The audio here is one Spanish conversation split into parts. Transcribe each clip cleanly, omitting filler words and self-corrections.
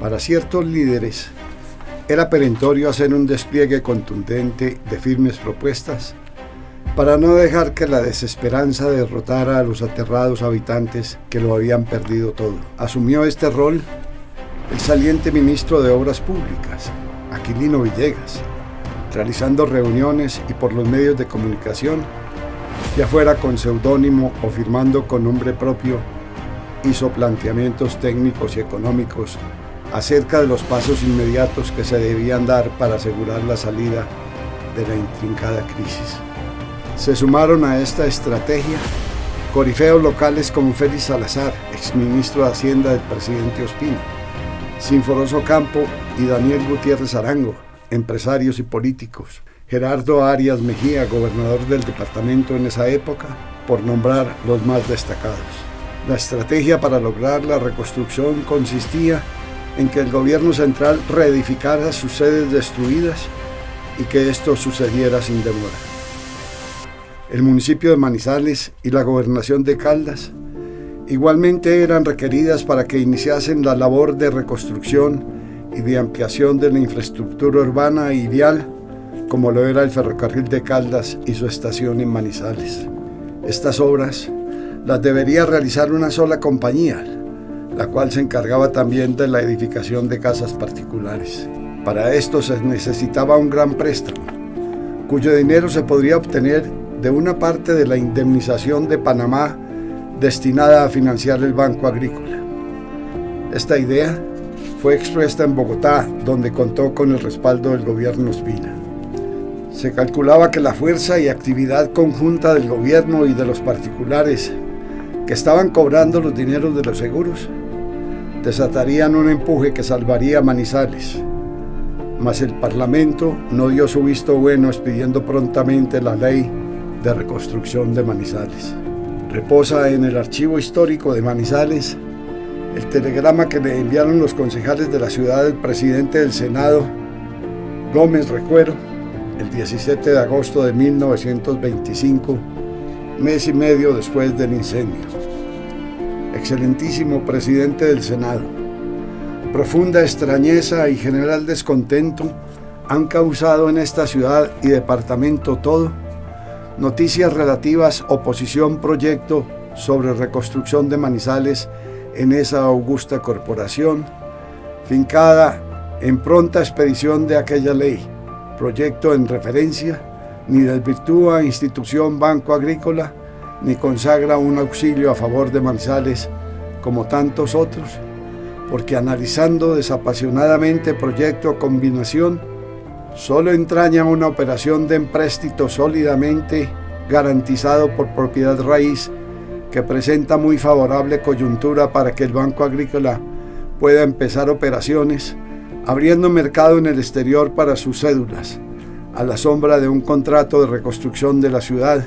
Para ciertos líderes, era perentorio hacer un despliegue contundente de firmes propuestas para no dejar que la desesperanza derrotara a los aterrados habitantes que lo habían perdido todo. Asumió este rol el saliente ministro de Obras Públicas, Aquilino Villegas, realizando reuniones y por los medios de comunicación, ya fuera con seudónimo o firmando con nombre propio, hizo planteamientos técnicos y económicos acerca de los pasos inmediatos que se debían dar para asegurar la salida de la intrincada crisis. Se sumaron a esta estrategia corifeos locales como Félix Salazar, exministro de Hacienda del presidente Ospina, Sinforoso Campo y Daniel Gutiérrez Arango, empresarios y políticos, Gerardo Arias Mejía, gobernador del departamento en esa época, por nombrar los más destacados. La estrategia para lograr la reconstrucción consistía en que el gobierno central reedificara sus sedes destruidas y que esto sucediera sin demora. El municipio de Manizales y la gobernación de Caldas igualmente eran requeridas para que iniciasen la labor de reconstrucción y de ampliación de la infraestructura urbana y vial, como lo era el ferrocarril de Caldas y su estación en Manizales. Estas obras las debería realizar una sola compañía, la cual se encargaba también de la edificación de casas particulares. Para esto se necesitaba un gran préstamo, cuyo dinero se podría obtener de una parte de la indemnización de Panamá destinada a financiar el Banco Agrícola. Esta idea fue expuesta en Bogotá, donde contó con el respaldo del gobierno Ospina. Se calculaba que la fuerza y actividad conjunta del gobierno y de los particulares que estaban cobrando los dineros de los seguros desatarían un empuje que salvaría a Manizales, mas el Parlamento no dio su visto bueno expidiendo prontamente la ley de reconstrucción de Manizales. Reposa en el archivo histórico de Manizales el telegrama que le enviaron los concejales de la ciudad al presidente del Senado, Gómez Recuero, el 17 de agosto de 1925, mes y medio después del incendio. Excelentísimo presidente del Senado, profunda extrañeza y general descontento han causado en esta ciudad y departamento todo noticias relativas oposición proyecto sobre reconstrucción de Manizales en esa augusta corporación, fincada en pronta expedición de aquella ley, proyecto en referencia, ni desvirtúa institución Banco Agrícola, ni consagra un auxilio a favor de Manizales como tantos otros, porque analizando desapasionadamente proyecto o combinación, solo entraña una operación de empréstito sólidamente garantizado por propiedad raíz que presenta muy favorable coyuntura para que el Banco Agrícola pueda empezar operaciones, abriendo mercado en el exterior para sus cédulas, a la sombra de un contrato de reconstrucción de la ciudad,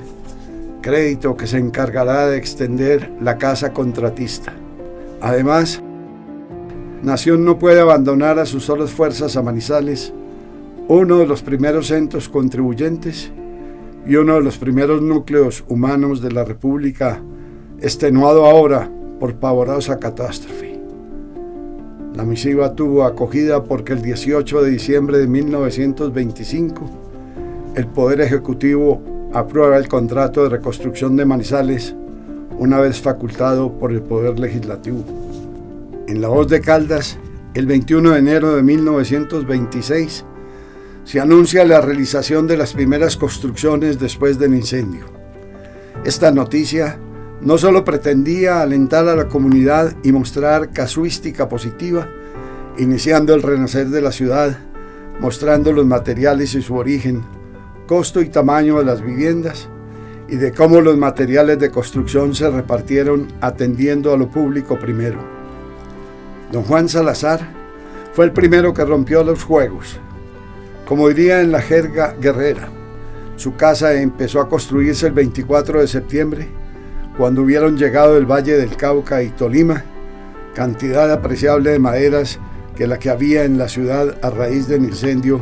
crédito que se encargará de extender la casa contratista. Además, Nación no puede abandonar a sus solas fuerzas a Manizales, uno de los primeros centros contribuyentes y uno de los primeros núcleos humanos de la República, extenuado ahora por pavorosa catástrofe. La misiva tuvo acogida porque el 18 de diciembre de 1925 el Poder Ejecutivo aprueba el contrato de reconstrucción de Manizales, una vez facultado por el Poder Legislativo. En La Voz de Caldas, el 21 de enero de 1926, se anuncia la realización de las primeras construcciones después del incendio. Esta noticia no solo pretendía alentar a la comunidad y mostrar casuística positiva, iniciando el renacer de la ciudad, mostrando los materiales y su origen, costo y tamaño de las viviendas, y de cómo los materiales de construcción se repartieron atendiendo a lo público primero. Don Juan Salazar fue el primero que rompió los juegos. Como diría en la jerga guerrera, su casa empezó a construirse el 24 de septiembre, cuando hubieron llegado del Valle del Cauca y Tolima, cantidad apreciable de maderas que la que había en la ciudad a raíz del incendio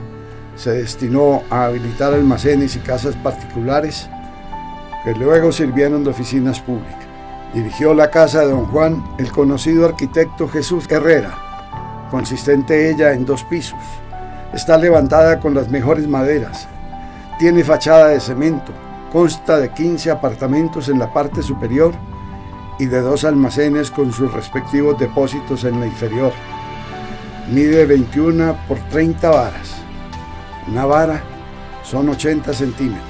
se destinó a habilitar almacenes y casas particulares que luego sirvieron de oficinas públicas. Dirigió la casa de don Juan el conocido arquitecto Jesús Herrera, consistente ella en 2 pisos. Está levantada con las mejores maderas. Tiene fachada de cemento. Consta de 15 apartamentos en la parte superior y de 2 almacenes con sus respectivos depósitos en la inferior. Mide 21 por 30 varas. Una vara son 80 centímetros.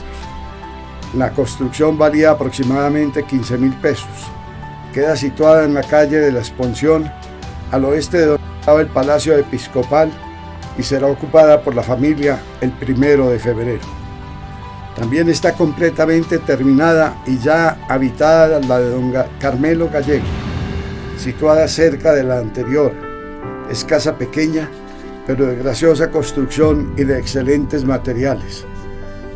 La construcción valía aproximadamente 15.000 pesos. Queda situada en la calle de la Expansión, al oeste de donde estaba el Palacio Episcopal, y será ocupada por la familia el 1 de febrero. También está completamente terminada y ya habitada la de don Carmelo Gallego, situada cerca de la anterior. Es casa pequeña, pero de graciosa construcción y de excelentes materiales.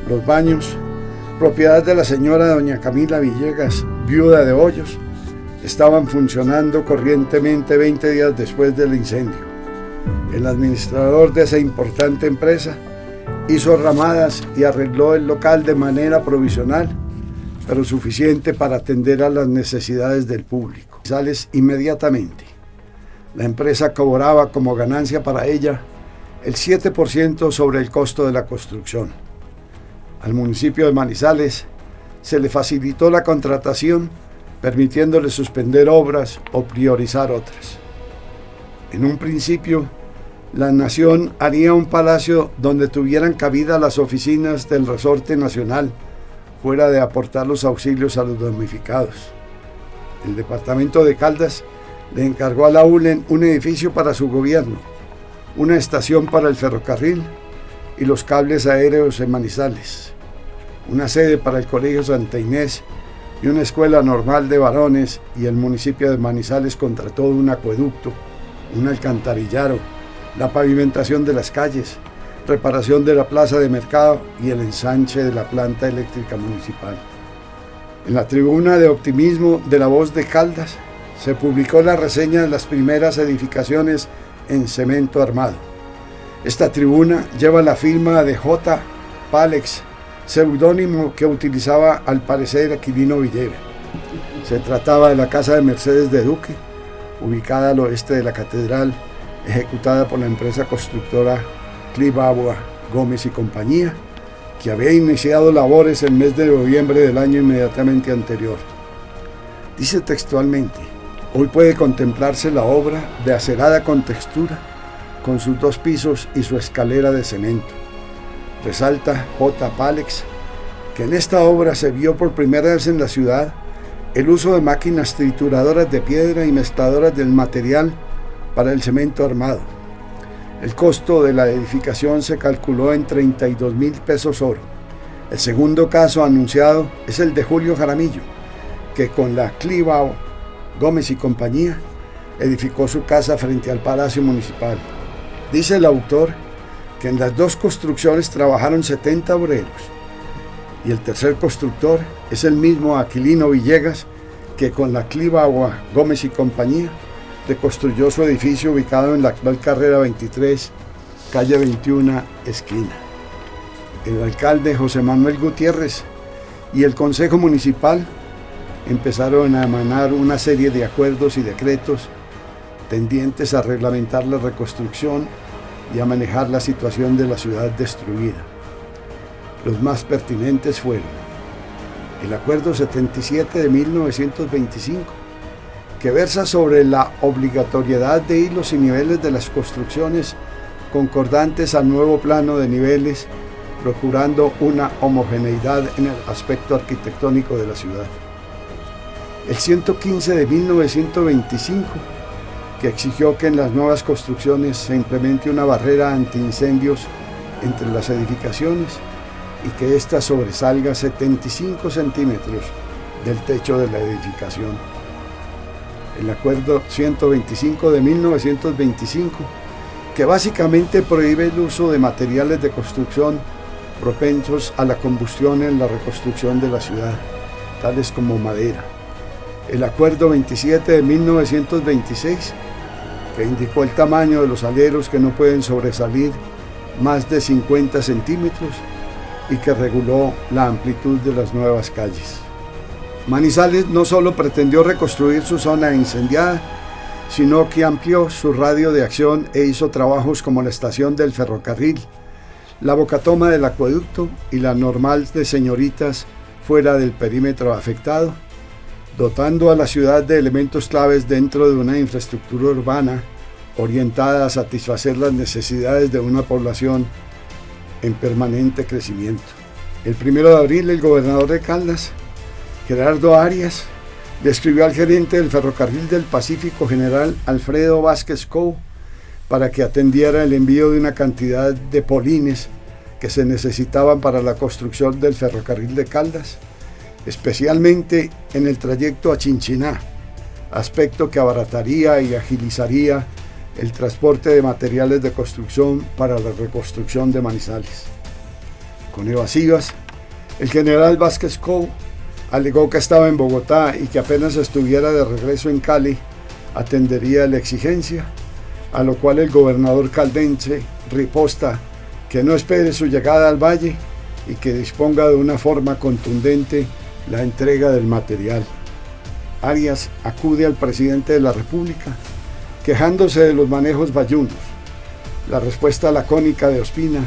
Los baños, propiedad de la señora doña Camila Villegas, viuda de Hoyos, estaban funcionando corrientemente 20 días después del incendio. El administrador de esa importante empresa hizo ramadas y arregló el local de manera provisional, pero suficiente para atender a las necesidades del público. Sales inmediatamente. La empresa cobraba como ganancia para ella el 7% sobre el costo de la construcción. Al municipio de Manizales se le facilitó la contratación, permitiéndole suspender obras o priorizar otras. En un principio, la nación haría un palacio donde tuvieran cabida las oficinas del resorte nacional, fuera de aportar los auxilios a los damnificados. El departamento de Caldas le encargó a la ULEN un edificio para su gobierno, una estación para el ferrocarril y los cables aéreos en Manizales, una sede para el Colegio Santa Inés y una escuela normal de varones, y el municipio de Manizales contrató un acueducto, un alcantarillado, la pavimentación de las calles, reparación de la plaza de mercado y el ensanche de la planta eléctrica municipal. En la tribuna de optimismo de La Voz de Caldas se publicó la reseña de las primeras edificaciones en cemento armado. Esta tribuna lleva la firma de J. Pálex, seudónimo que utilizaba al parecer Aquilino Villegas. Se trataba de la casa de Mercedes de Duque, ubicada al oeste de la catedral, ejecutada por la empresa constructora Clibagua Gómez y Compañía, que había iniciado labores el mes de noviembre del año inmediatamente anterior. Dice textualmente: hoy puede contemplarse la obra de acerada con textura, con sus 2 pisos y su escalera de cemento. Resalta J. Pálex que en esta obra se vio por primera vez en la ciudad el uso de máquinas trituradoras de piedra y mezcladoras del material para el cemento armado. El costo de la edificación se calculó en 32.000 pesos oro. El segundo caso anunciado es el de Julio Jaramillo, que con la Clibagua Gómez y Compañía edificó su casa frente al Palacio Municipal. Dice el autor que en las 2 construcciones trabajaron 70 obreros, y el tercer constructor es el mismo Aquilino Villegas, que con la Clibagua Gómez y Compañía reconstruyó su edificio ubicado en la actual carrera 23, calle 21, esquina. El alcalde José Manuel Gutiérrez y el Consejo Municipal empezaron a emanar una serie de acuerdos y decretos tendientes a reglamentar la reconstrucción y a manejar la situación de la ciudad destruida. Los más pertinentes fueron el Acuerdo 77 de 1925, que versa sobre la obligatoriedad de hilos y niveles de las construcciones concordantes al nuevo plano de niveles, procurando una homogeneidad en el aspecto arquitectónico de la ciudad. El 115 de 1925, que exigió que en las nuevas construcciones se implemente una barrera antiincendios entre las edificaciones y que ésta sobresalga 75 centímetros del techo de la edificación. El Acuerdo 125 de 1925, que básicamente prohíbe el uso de materiales de construcción propensos a la combustión en la reconstrucción de la ciudad, tales como madera. El Acuerdo 27 de 1926, que indicó el tamaño de los aleros que no pueden sobresalir más de 50 centímetros y que reguló la amplitud de las nuevas calles. Manizales no solo pretendió reconstruir su zona incendiada, sino que amplió su radio de acción e hizo trabajos como la estación del ferrocarril, la bocatoma del acueducto y la normal de señoritas fuera del perímetro afectado, dotando a la ciudad de elementos claves dentro de una infraestructura urbana orientada a satisfacer las necesidades de una población en permanente crecimiento. El 1 de abril, el gobernador de Caldas, Gerardo Arias, le escribió al gerente del Ferrocarril del Pacífico, general Alfredo Vázquez Cobo, para que atendiera el envío de una cantidad de polines que se necesitaban para la construcción del ferrocarril de Caldas, especialmente en el trayecto a Chinchiná, aspecto que abarataría y agilizaría el transporte de materiales de construcción para la reconstrucción de Manizales. Con evasivas, el general Vázquez Cobo alegó que estaba en Bogotá y que apenas estuviera de regreso en Cali, atendería la exigencia, a lo cual el gobernador caldense riposta que no espere su llegada al valle y que disponga de una forma contundente la entrega del material. Arias acude al presidente de la República, quejándose de los manejos bayunos. La respuesta lacónica de Ospina,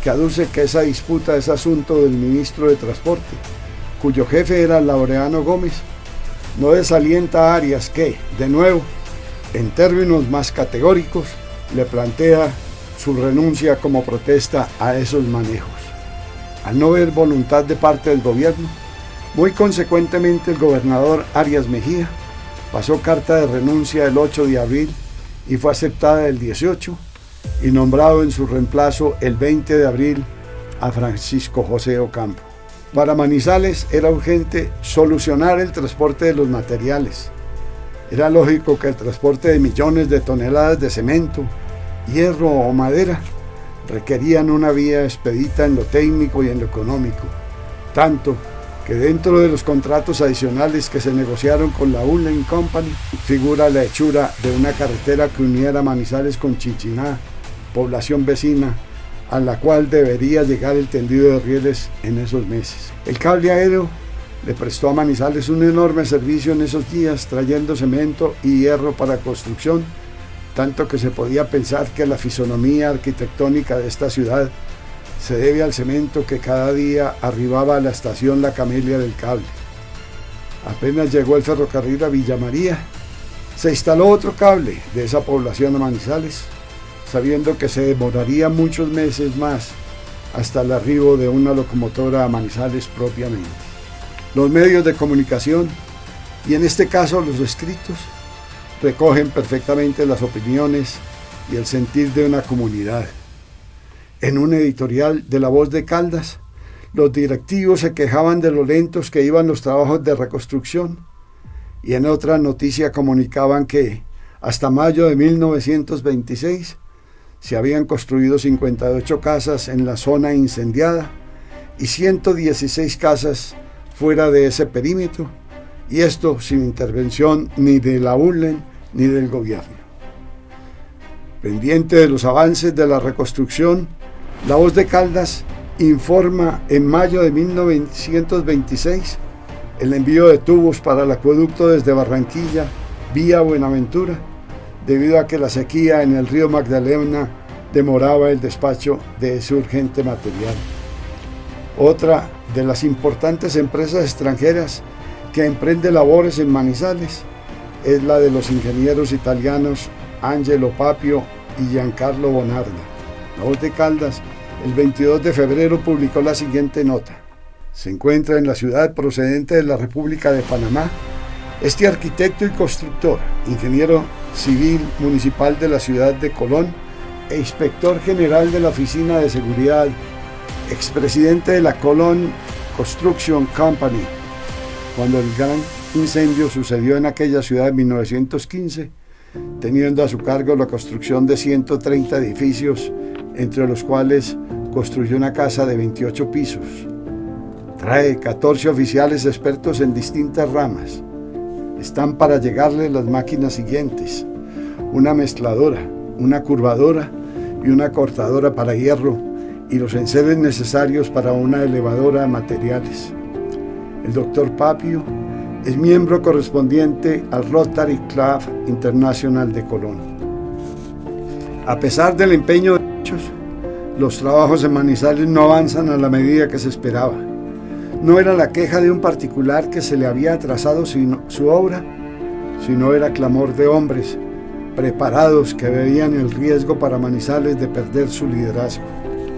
que aduce que esa disputa es asunto del ministro de Transporte, cuyo jefe era Laureano Gómez, no desalienta a Arias que, de nuevo, en términos más categóricos, le plantea su renuncia como protesta a esos manejos. Al no ver voluntad de parte del gobierno, muy consecuentemente el gobernador Arias Mejía pasó carta de renuncia el 8 de abril y fue aceptada el 18 y nombrado en su reemplazo el 20 de abril a Francisco José Ocampo. Para Manizales era urgente solucionar el transporte de los materiales. Era lógico que el transporte de millones de toneladas de cemento, hierro o madera requerían una vía expedita en lo técnico y en lo económico, tanto que dentro de los contratos adicionales que se negociaron con la Ullen Company figura la hechura de una carretera que uniera Manizales con Chinchiná, población vecina, a la cual debería llegar el tendido de rieles en esos meses. El cable aéreo le prestó a Manizales un enorme servicio en esos días, trayendo cemento y hierro para construcción, tanto que se podía pensar que la fisonomía arquitectónica de esta ciudad se debe al cemento que cada día arribaba a la estación La Camelia del Cable. Apenas llegó el ferrocarril a Villa María, se instaló otro cable de esa población a Manizales, sabiendo que se demoraría muchos meses más hasta el arribo de una locomotora a Manizales propiamente. Los medios de comunicación, y en este caso los escritos, recogen perfectamente las opiniones y el sentir de una comunidad. En un editorial de La Voz de Caldas, los directivos se quejaban de lo lentos que iban los trabajos de reconstrucción, y en otra noticia comunicaban que hasta mayo de 1926 se habían construido 58 casas en la zona incendiada y 116 casas fuera de ese perímetro, y esto sin intervención ni de la ULEN ni del gobierno. Pendiente de los avances de la reconstrucción, La Voz de Caldas informa en mayo de 1926 el envío de tubos para el acueducto desde Barranquilla vía Buenaventura, debido a que la sequía en el río Magdalena demoraba el despacho de ese urgente material. Otra de las importantes empresas extranjeras que emprende labores en Manizales es la de los ingenieros italianos Angelo Papio y Giancarlo Bonarda. La Voz de Caldas, el 22 de febrero, publicó la siguiente nota. Se encuentra en la ciudad procedente de la República de Panamá este arquitecto y constructor, ingeniero civil municipal de la ciudad de Colón e inspector general de la Oficina de Seguridad, expresidente de la Colón Construction Company. Cuando el gran incendio sucedió en aquella ciudad en 1915, teniendo a su cargo la construcción de 130 edificios, entre los cuales construyó una casa de 28 pisos. Trae 14 oficiales expertos en distintas ramas. Están para llegarle las máquinas siguientes: una mezcladora, una curvadora y una cortadora para hierro, y los enseres necesarios para una elevadora de materiales. El doctor Papio Es miembro correspondiente al Rotary Club International de Colón. A pesar del empeño de muchos, los trabajos en Manizales no avanzan a la medida que se esperaba. No era la queja de un particular que se le había atrasado su obra, sino era clamor de hombres preparados que veían el riesgo para Manizales de perder su liderazgo.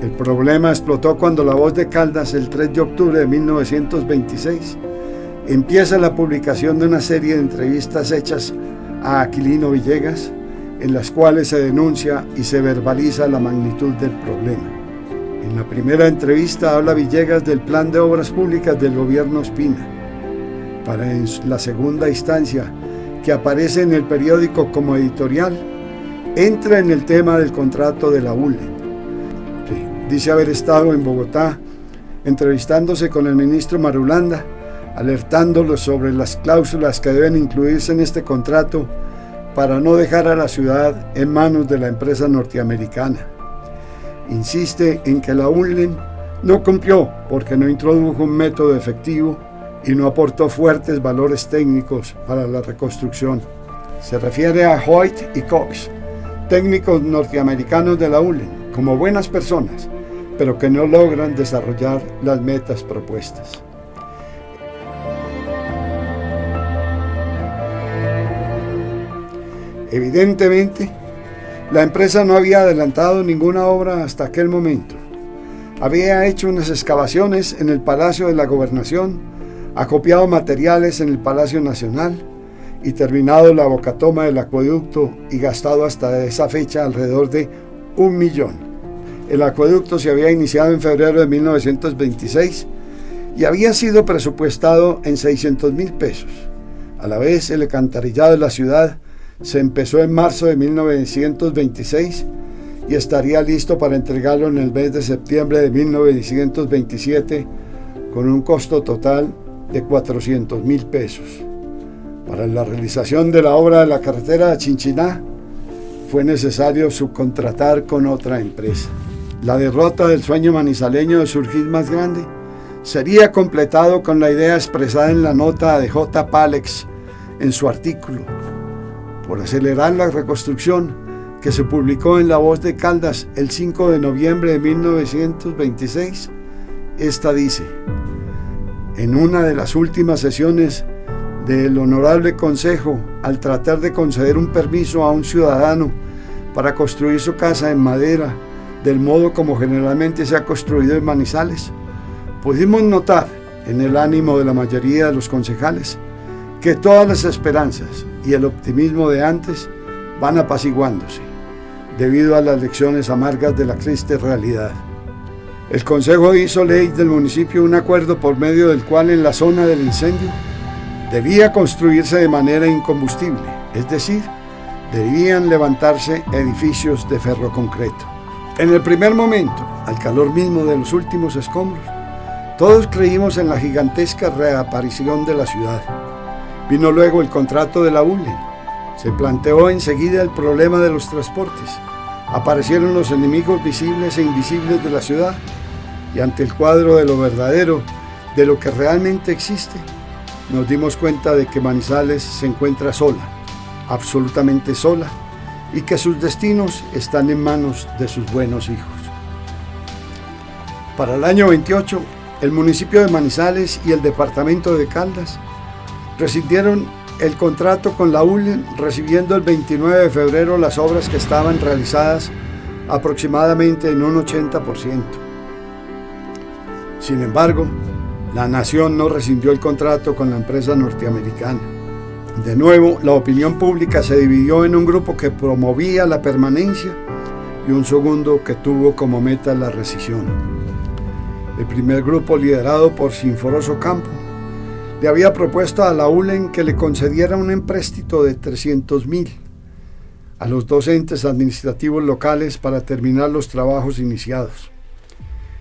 El problema explotó cuando La Voz de Caldas, el 3 de octubre de 1926, empieza la publicación de una serie de entrevistas hechas a Aquilino Villegas, en las cuales se denuncia y se verbaliza la magnitud del problema. En la primera entrevista habla Villegas del plan de obras públicas del gobierno Ospina, para en la segunda instancia, que aparece en el periódico como editorial, entra en el tema del contrato de la ULEN. Dice haber estado en Bogotá entrevistándose con el ministro Marulanda, alertándolo sobre las cláusulas que deben incluirse en este contrato para no dejar a la ciudad en manos de la empresa norteamericana. Insiste en que la ULEN no cumplió porque no introdujo un método efectivo y no aportó fuertes valores técnicos para la reconstrucción. Se refiere a Hoyt y Cox, técnicos norteamericanos de la ULEN, como buenas personas, pero que no logran desarrollar las metas propuestas. Evidentemente, la empresa no había adelantado ninguna obra hasta aquel momento. Había hecho unas excavaciones en el Palacio de la Gobernación, acopiado materiales en el Palacio Nacional y terminado la bocatoma del acueducto y gastado hasta esa fecha alrededor de 1 millón. El acueducto se había iniciado en febrero de 1926 y había sido presupuestado en 600.000 pesos. A la vez, el alcantarillado de la ciudad se empezó en marzo de 1926 y estaría listo para entregarlo en el mes de septiembre de 1927 con un costo total de 400.000 pesos. Para la realización de la obra de la carretera de Chinchiná fue necesario subcontratar con otra empresa. La derrota del sueño manizaleño de surgir más grande sería completado con la idea expresada en la nota de J. Pálex en su artículo por acelerar la reconstrucción, que se publicó en La Voz de Caldas el 5 de noviembre de 1926. Esta dice: en una de las últimas sesiones del Honorable Consejo, al tratar de conceder un permiso a un ciudadano para construir su casa en madera, del modo como generalmente se ha construido en Manizales, pudimos notar en el ánimo de la mayoría de los concejales que todas las esperanzas y el optimismo de antes van apaciguándose debido a las lecciones amargas de la triste realidad. El Consejo hizo ley del municipio un acuerdo por medio del cual en la zona del incendio debía construirse de manera incombustible, es decir, debían levantarse edificios de ferroconcreto. En el primer momento, al calor mismo de los últimos escombros, todos creímos en la gigantesca reaparición de la ciudad. Vino luego el contrato de la ULEN. Se planteó enseguida el problema de los transportes. Aparecieron los enemigos visibles e invisibles de la ciudad, y ante el cuadro de lo verdadero, de lo que realmente existe, nos dimos cuenta de que Manizales se encuentra sola, absolutamente sola, y que sus destinos están en manos de sus buenos hijos. Para el año 28, el municipio de Manizales y el departamento de Caldas rescindieron el contrato con la ULEN, recibiendo el 29 de febrero las obras que estaban realizadas aproximadamente en un 80%. Sin embargo, la nación no rescindió el contrato con la empresa norteamericana. De nuevo, la opinión pública se dividió en un grupo que promovía la permanencia y un segundo que tuvo como meta la rescisión. El primer grupo, liderado por Sinforoso Campo, le había propuesto a la ULEN que le concediera un empréstito de 300.000 a los dos entes administrativos locales para terminar los trabajos iniciados.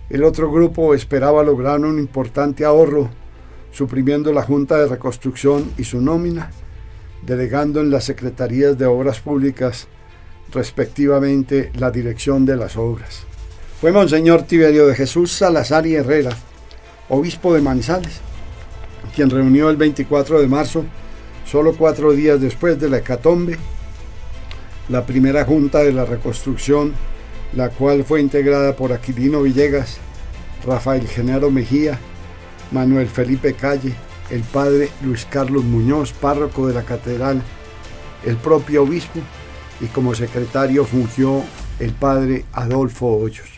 El otro grupo esperaba lograr un importante ahorro, suprimiendo la Junta de Reconstrucción y su nómina, delegando en las Secretarías de Obras Públicas, respectivamente, la dirección de las obras. Fue Monseñor Tiberio de Jesús Salazar y Herrera, obispo de Manizales, quien reunió el 24 de marzo, solo 4 días después de la hecatombe, la primera junta de la reconstrucción, la cual fue integrada por Aquilino Villegas, Rafael Genaro Mejía, Manuel Felipe Calle, el padre Luis Carlos Muñoz, párroco de la catedral, el propio obispo, y como secretario fungió el padre Adolfo Hoyos.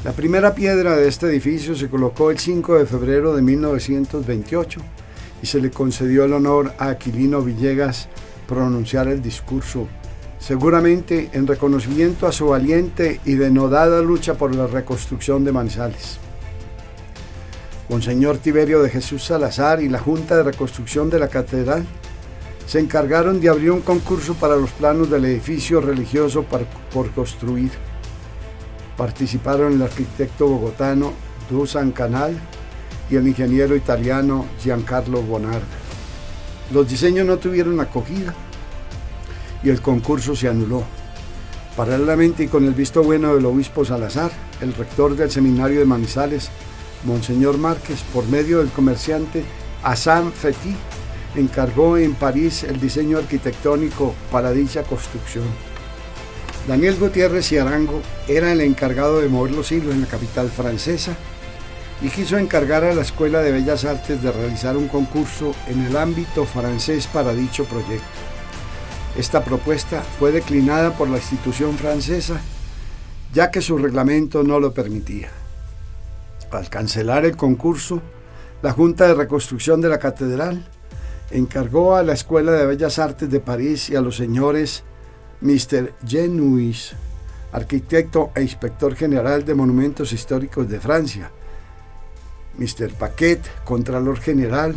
La primera piedra de este edificio se colocó el 5 de febrero de 1928 y se le concedió el honor a Aquilino Villegas pronunciar el discurso, seguramente en reconocimiento a su valiente y denodada lucha por la reconstrucción de Manizales. Monseñor Tiberio de Jesús Salazar y la Junta de Reconstrucción de la Catedral se encargaron de abrir un concurso para los planos del edificio religioso por construir. Participaron el arquitecto bogotano Dusan Canal y el ingeniero italiano Giancarlo Bonarda. Los diseños no tuvieron acogida y el concurso se anuló. Paralelamente y con el visto bueno del obispo Salazar, el rector del seminario de Manizales, Monseñor Márquez, por medio del comerciante Hassan Feti, encargó en París el diseño arquitectónico para dicha construcción. Daniel Gutiérrez y Arango era el encargado de mover los hilos en la capital francesa y quiso encargar a la Escuela de Bellas Artes de realizar un concurso en el ámbito francés para dicho proyecto. Esta propuesta fue declinada por la institución francesa, ya que su reglamento no lo permitía. Al cancelar el concurso, la Junta de Reconstrucción de la Catedral encargó a la Escuela de Bellas Artes de París y a los señores Mr. Genuis, arquitecto e inspector general de monumentos históricos de Francia, Mr. Paquet, contralor general,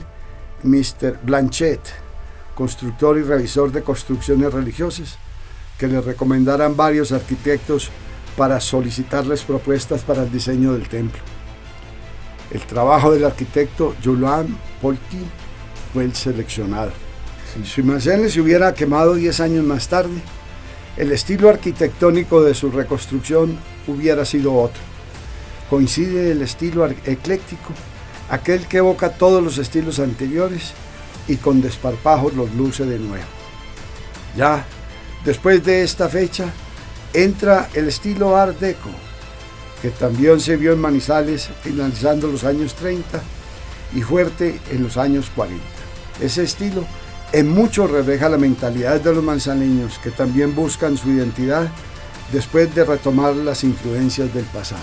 Mr. Blanchet, constructor y revisor de construcciones religiosas, que le recomendaran varios arquitectos para solicitarles propuestas para el diseño del templo. El trabajo del arquitecto Julien Polti fue el seleccionado. Si Manizales se hubiera quemado 10 años más tarde, el estilo arquitectónico de su reconstrucción hubiera sido otro. Coincide el estilo ecléctico, aquel que evoca todos los estilos anteriores y con desparpajos los luce de nuevo. Ya después de esta fecha entra el estilo Art Deco, que también se vio en Manizales finalizando los años 30 y fuerte en los años 40. Ese estilo en mucho refleja la mentalidad de los manizaleños, que también buscan su identidad después de retomar las influencias del pasado.